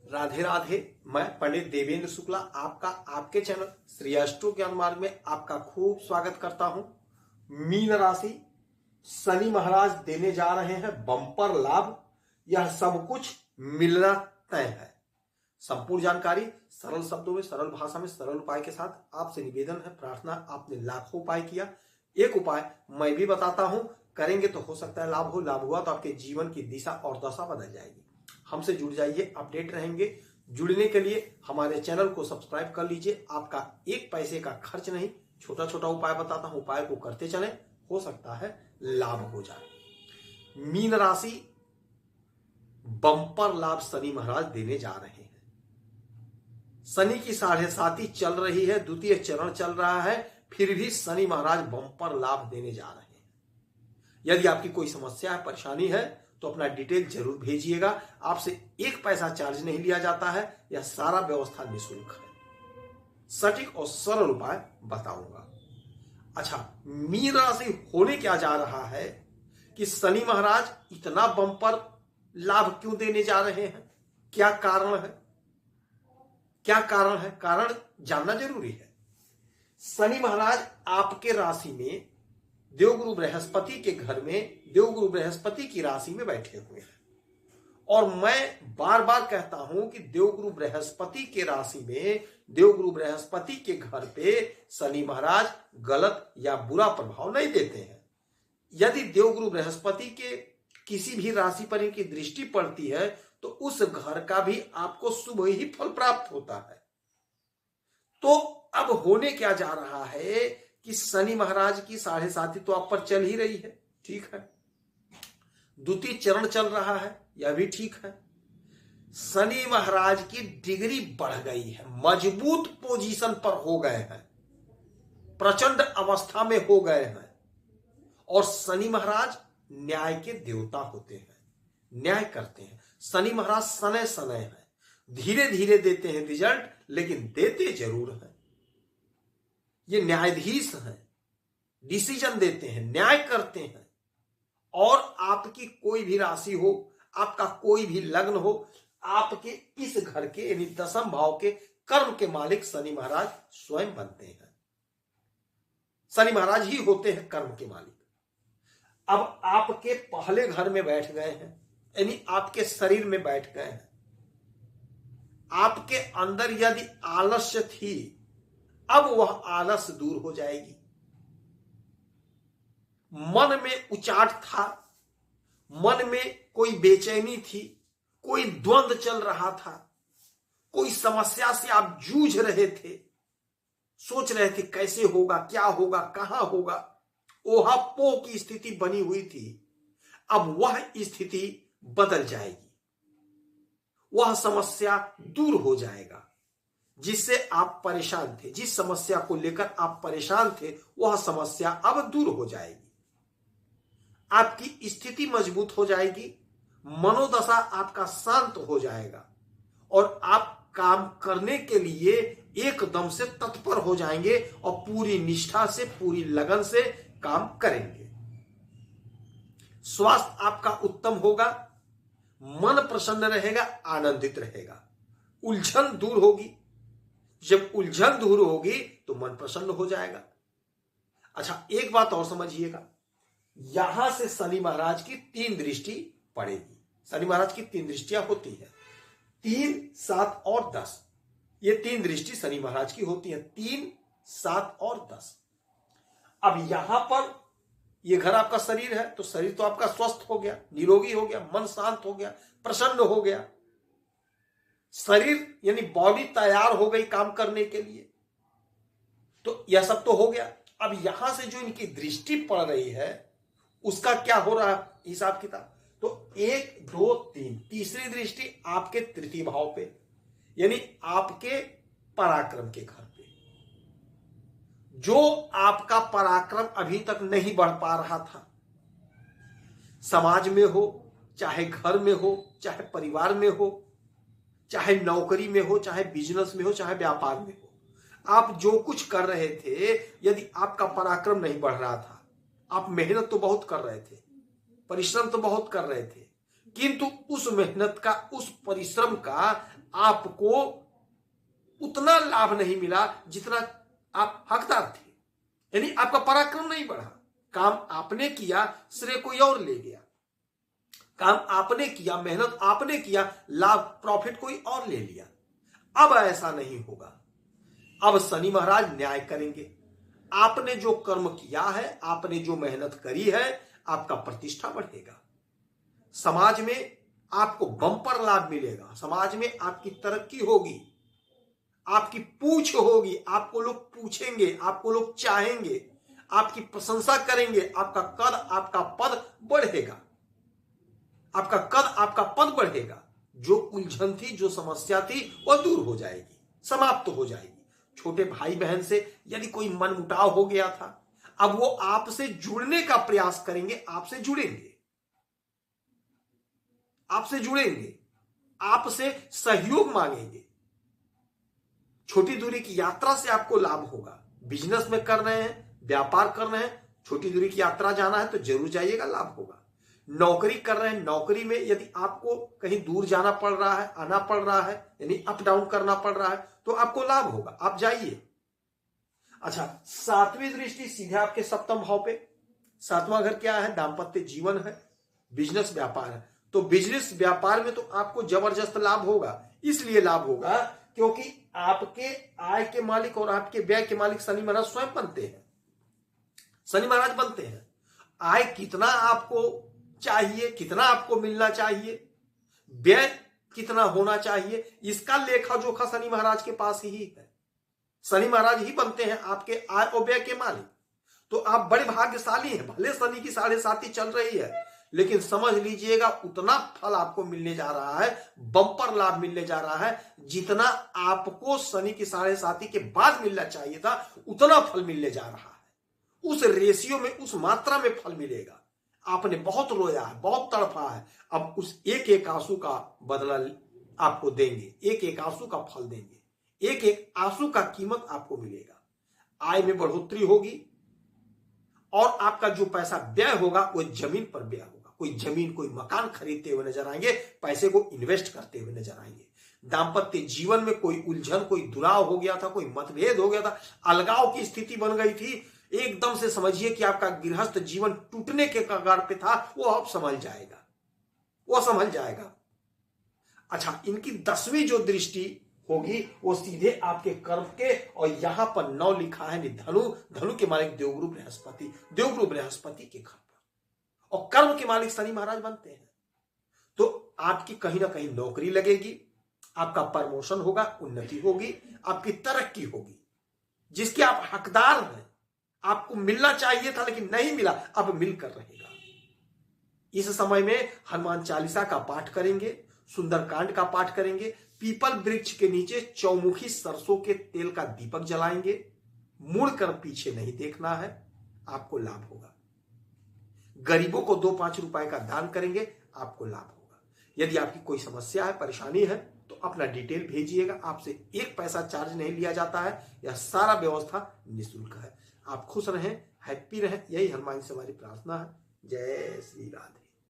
राधे राधे। मैं पंडित देवेंद्र शुक्ला आपका आपके चैनल श्री अष्टो ज्ञान मार्ग में आपका खूब स्वागत करता हूं। मीन राशि, शनि महाराज देने जा रहे हैं बम्पर लाभ। यह सब कुछ मिलना तय है। संपूर्ण जानकारी सरल शब्दों में, सरल भाषा में, सरल उपाय के साथ आपसे निवेदन है, प्रार्थना। आपने लाखों उपाय किया, एक उपाय मैं भी बताता हूं, करेंगे तो हो सकता है लाभ हो। लाभ हुआ तो आपके जीवन की दिशा और दशा बदल जाएगी। हमसे जुड़ जाइए, अपडेट रहेंगे। जुड़ने के लिए हमारे चैनल को सब्सक्राइब कर लीजिए। आपका एक पैसे का खर्च नहीं, छोटा छोटा उपाय बताता हूं, उपाय को करते चलें, हो सकता है लाभ हो जाए। मीन राशि, बंपर लाभ शनि महाराज देने जा रहे हैं। शनि की 7.5 चल रही है, द्वितीय चरण चल रहा है, फिर भी शनि महाराज बंपर लाभ देने जा रहे हैं। यदि आपकी कोई समस्या है, परेशानी है, तो अपना डिटेल जरूर भेजिएगा। आपसे एक पैसा चार्ज नहीं लिया जाता है, यह सारा व्यवस्था निःशुल्क है। सटीक और सरल उपाय बताऊंगा। अच्छा, मीन राशि होने क्या जा रहा है कि शनि महाराज इतना बंपर लाभ क्यों देने जा रहे हैं? क्या कारण है? क्या कारण है? कारण जानना जरूरी है। शनि महाराज आपके राशि में देवगुरु बृहस्पति के घर में, देवगुरु बृहस्पति की राशि में बैठे हुए हैं। और मैं बार बार कहता हूं कि देवगुरु बृहस्पति के राशि में, देवगुरु बृहस्पति के घर पे शनि महाराज गलत या बुरा प्रभाव नहीं देते हैं। यदि देवगुरु बृहस्पति के किसी भी राशि पर इनकी दृष्टि पड़ती है तो उस घर का भी आपको शुभ ही फल प्राप्त होता है। तो अब होने क्या जा रहा है कि शनि महाराज की 7.5 तो आप पर चल ही रही है, ठीक है। द्वितीय चरण चल रहा है, यह भी ठीक है। शनि महाराज की डिग्री बढ़ गई है, मजबूत पोजीशन पर हो गए हैं, प्रचंड अवस्था में हो गए हैं। और शनि महाराज न्याय के देवता होते हैं, न्याय करते हैं। शनि महाराज सनय सनय है, धीरे धीरे देते हैं रिजल्ट, लेकिन देते जरूर हैं। ये न्यायाधीश हैं, डिसीजन देते हैं, न्याय करते हैं। और आपकी कोई भी राशि हो, आपका कोई भी लग्न हो, आपके इस घर के यानी दशम भाव के कर्म के मालिक शनि महाराज स्वयं बनते हैं। शनि महाराज ही होते हैं कर्म के मालिक। अब आपके पहले घर में बैठ गए हैं, यानी आपके शरीर में बैठ गए हैं। आपके अंदर यदि आलस्य थी, अब वह आलस दूर हो जाएगी। मन में उचाट था, मन में कोई बेचैनी थी, कोई द्वंद्व चल रहा था, कोई समस्या से आप जूझ रहे थे, सोच रहे थे कैसे होगा, क्या होगा, कहां होगा, ओहापोह की स्थिति बनी हुई थी। अब वह स्थिति बदल जाएगी, वह समस्या दूर हो जाएगा। जिससे आप परेशान थे, जिस समस्या को लेकर आप परेशान थे, वह समस्या अब दूर हो जाएगी। आपकी स्थिति मजबूत हो जाएगी, मनोदशा आपका शांत हो जाएगा और आप काम करने के लिए एकदम से तत्पर हो जाएंगे और पूरी निष्ठा से, पूरी लगन से काम करेंगे। स्वास्थ्य आपका उत्तम होगा, मन प्रसन्न रहेगा, आनंदित रहेगा, उलझन दूर होगी। जब उलझन दूर होगी तो मन प्रसन्न हो जाएगा। अच्छा, एक बात और समझिएगा, यहां से शनि महाराज की 3 दृष्टि पड़ेगी। शनि महाराज की 3 दृष्टियां होती है, 3, 7 और 10। ये 3 दृष्टि शनि महाराज की होती है, 3, 7 और 10। अब यहां पर ये घर आपका शरीर है, तो शरीर तो आपका स्वस्थ हो गया, निरोगी हो गया, मन शांत हो गया, प्रसन्न हो गया। शरीर यानी बॉडी तैयार हो गई काम करने के लिए, तो यह सब तो हो गया। अब यहां से जो इनकी दृष्टि पड़ रही है उसका क्या हो रहा है हिसाब किताब? तो 1, 2, 3, तीसरी दृष्टि आपके तृतीय भाव पे, यानी आपके पराक्रम के घर पे। जो आपका पराक्रम अभी तक नहीं बढ़ पा रहा था, समाज में हो, चाहे घर में हो, चाहे परिवार में हो, चाहे नौकरी में हो, चाहे बिजनेस में हो, चाहे व्यापार में हो, आप जो कुछ कर रहे थे, यदि आपका पराक्रम नहीं बढ़ रहा था, आप मेहनत तो बहुत कर रहे थे, परिश्रम तो बहुत कर रहे थे, किंतु उस मेहनत का, उस परिश्रम का आपको उतना लाभ नहीं मिला जितना आप हकदार थे। यानी आपका पराक्रम नहीं बढ़ा, काम आपने किया, श्रेय कोई और ले गया। काम आपने किया, मेहनत आपने किया, लाभ प्रॉफिट कोई और ले लिया। अब ऐसा नहीं होगा। अब शनि महाराज न्याय करेंगे। आपने जो कर्म किया है, आपने जो मेहनत करी है, आपका प्रतिष्ठा बढ़ेगा, समाज में आपको बम्पर लाभ मिलेगा, समाज में आपकी तरक्की होगी, आपकी पूछ होगी, आपको लोग पूछेंगे, आपको लोग चाहेंगे, आपकी प्रशंसा करेंगे, आपका कद, आपका पद बढ़ेगा, आपका कद, आपका पद बढ़ेगा। जो उलझन थी, जो समस्या थी, वह दूर हो जाएगी, समाप्त हो जाएगी। छोटे भाई बहन से यदि कोई मनमुटाव हो गया था, अब वो आपसे जुड़ने का प्रयास करेंगे, आपसे जुड़ेंगे, आपसे जुड़ेंगे, आपसे सहयोग मांगेंगे। छोटी दूरी की यात्रा से आपको लाभ होगा। बिजनेस में कर रहे हैं, व्यापार कर रहे हैं, छोटी दूरी की यात्रा जाना है तो जरूर जाइएगा, लाभ होगा। नौकरी कर रहे हैं, नौकरी में यदि आपको कहीं दूर जाना पड़ रहा है, आना पड़ रहा है, यानी अप डाउन करना पड़ रहा है, तो आपको लाभ होगा, आप जाइए। अच्छा, सातवीं दृष्टि सीधे आपके सप्तम भाव पे। सातवां घर क्या है? दांपत्य जीवन है, बिजनेस व्यापार है। तो बिजनेस व्यापार में तो आपको जबरदस्त लाभ होगा। इसलिए लाभ होगा क्योंकि आपके आय के मालिक और आपके व्यय के मालिक शनि महाराज स्वयं बनते हैं। शनि महाराज बनते हैं। आय कितना आपको चाहिए, कितना आपको मिलना चाहिए, व्यय कितना होना चाहिए, इसका लेखा जोखा शनि महाराज के पास ही है। शनि महाराज ही बनते हैं आपके आय और व्यय के मालिक। तो आप बड़े भाग्यशाली हैं। भले शनि की 7.5 चल रही है, लेकिन समझ लीजिएगा उतना फल आपको मिलने जा रहा है, बम्पर लाभ मिलने जा रहा है, जितना आपको शनि की 7.5 के बाद मिलना चाहिए था, उतना फल मिलने जा रहा है। उस रेशियो में, उस मात्रा में फल मिलेगा। आपने बहुत रोया है, बहुत तड़पा है, अब उस एक एक आंसू का बदला आपको देंगे, एक एक आंसू का फल देंगे, एक एक आंसू का कीमत आपको मिलेगा। आय में बढ़ोतरी होगी और आपका जो पैसा व्यय होगा वो जमीन पर व्यय होगा। कोई जमीन, कोई मकान खरीदते हुए नजर आएंगे, पैसे को इन्वेस्ट करते हुए नजर आएंगे। दांपत्य जीवन में कोई उलझन, कोई दुराव हो गया था, कोई मतभेद हो गया था, अलगाव की स्थिति बन गई थी, एकदम से समझिए कि आपका गृहस्थ जीवन टूटने के कगार पे था, वो अब संभल जाएगा, वो संभल जाएगा। अच्छा, इनकी 10वीं जो दृष्टि होगी वो सीधे आपके कर्म के, और यहां पर 9 लिखा है धनु। धनु के मालिक देवगुरु बृहस्पति, देवगुरु बृहस्पति के घर पर, और कर्म के मालिक शनि महाराज बनते हैं। तो आपकी कहीं ना कहीं नौकरी लगेगी, आपका प्रमोशन होगा, उन्नति होगी, आपकी तरक्की होगी, जिसके आप हकदार हैं। आपको मिलना चाहिए था लेकिन नहीं मिला, अब मिलकर रहेगा। इस समय में हनुमान चालीसा का पाठ करेंगे, सुंदरकांड का पाठ करेंगे, पीपल वृक्ष के नीचे चौमुखी सरसों के तेल का दीपक जलाएंगे, मुड़कर पीछे नहीं देखना है, आपको लाभ होगा। गरीबों को 2-5 रुपए का दान करेंगे, आपको लाभ होगा। यदि आपकी कोई समस्या है, परेशानी है, तो अपना डिटेल भेजिएगा, आपसे 1 पैसा चार्ज नहीं लिया जाता है, यह सारा व्यवस्था निःशुल्क है। आप खुश रहें, हैप्पी रहें, यही हनुमान से हमारी प्रार्थना है। जय श्री राधे।